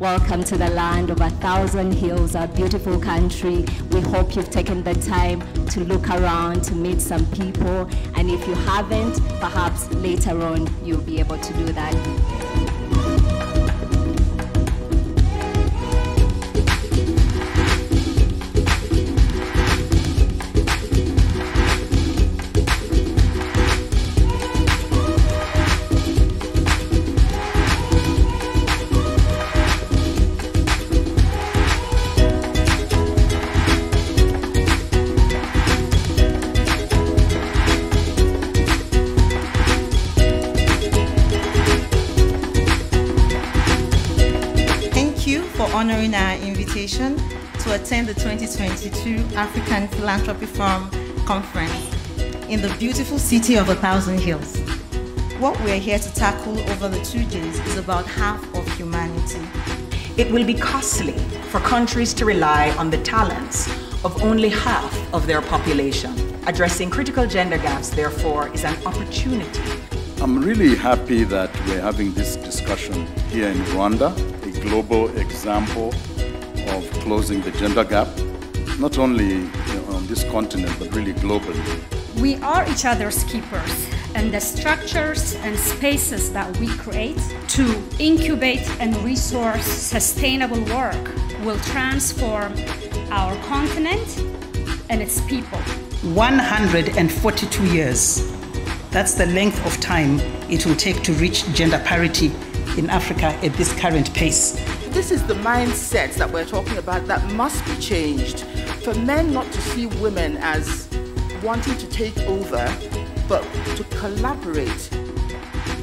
Welcome to the land of 1,000 hills, our beautiful country. We hope you've taken the time to look around, to meet some people, and if you haven't, perhaps later on you'll be able to do that. For honoring our invitation to attend the 2022 African Philanthropy Forum Conference in the beautiful city of 1,000 Hills. What we're here to tackle over the 2 days is about half of humanity. It will be costly for countries to rely on the talents of only half of their population. Addressing critical gender gaps, therefore, is an opportunity. I'm really happy that we're having this discussion here in Rwanda, a global example of closing the gender gap, not only on this continent, but really globally. We are each other's keepers, and the structures and spaces that we create to incubate and resource sustainable work will transform our continent and its people. 142 years. That's the length of time it will take to reach gender parity in Africa at this current pace. This is the mindset that we're talking about that must be changed. For men not to see women as wanting to take over, but to collaborate.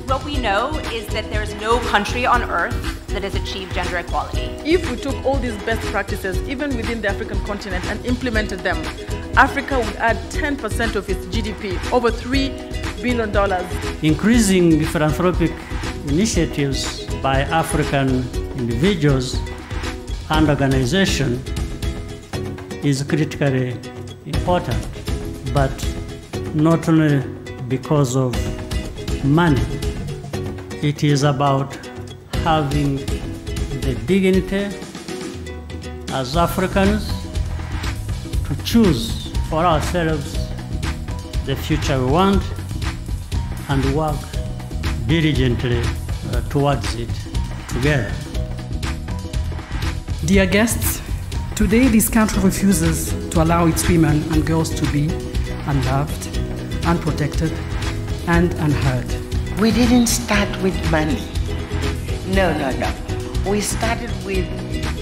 What we know is that there is no country on earth that has achieved gender equality. If we took all these best practices, even within the African continent, and implemented them, Africa would add 10% of its GDP, over $3 billion. Increasing philanthropic initiatives by African individuals and organizations is critically important, but not only because of money. It is about having the dignity as Africans to choose for ourselves the future we want and work diligently towards it together. Dear guests, today this country refuses to allow its women and girls to be unloved, unprotected, and unheard. We didn't start with money. No. We started with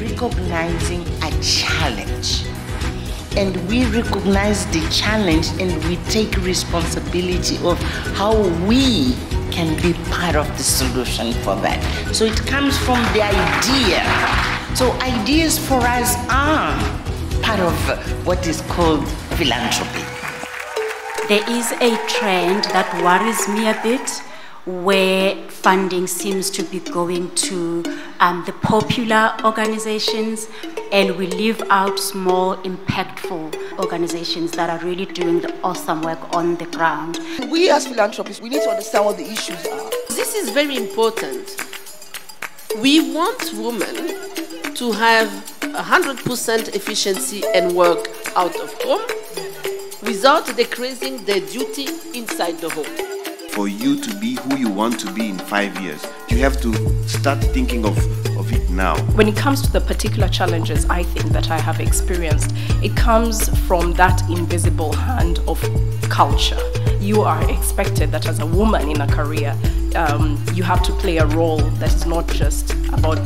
recognizing a challenge. And we recognize the challenge and we take responsibility of how we can be part of the solution for that. So it comes from the idea. So ideas for us are part of what is called philanthropy. There is a trend that worries me a bit, where funding seems to be going to the popular organizations, and we leave out small, impactful organizations that are really doing the awesome work on the ground. We as philanthropists, we need to understand what the issues are. This is very important. We want women to have 100% efficiency and work out of home without decreasing their duty inside the home. For you to be who you want to be in 5 years, you have to start thinking of it now. When it comes to the particular challenges I think that I have experienced, it comes from that invisible hand of culture. You are expected that as a woman in a career, you have to play a role that's not just about,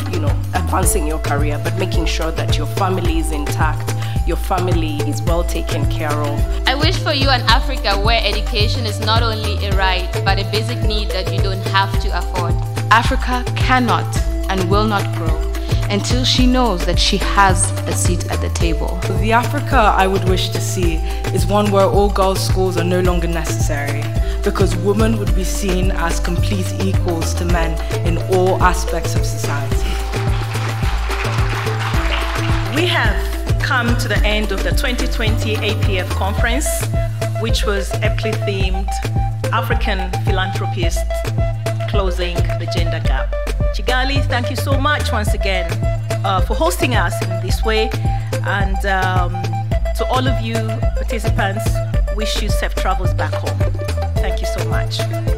advancing your career, but making sure that your family is intact, your family is well taken care of. I wish for you an Africa where education is not only a right, but a basic need that you don't have to afford. Africa cannot and will not grow until she knows that she has a seat at the table. The Africa I would wish to see is one where all girls' schools are no longer necessary, because women would be seen as complete equals to men in all aspects of society. We have come to the end of the 2020 APF conference, which was aptly themed African Philanthropists Closing the Gender Gap. Chigali, thank you so much once again for hosting us in this way. And to all of you participants, wish you safe travels back home. Thank you so much.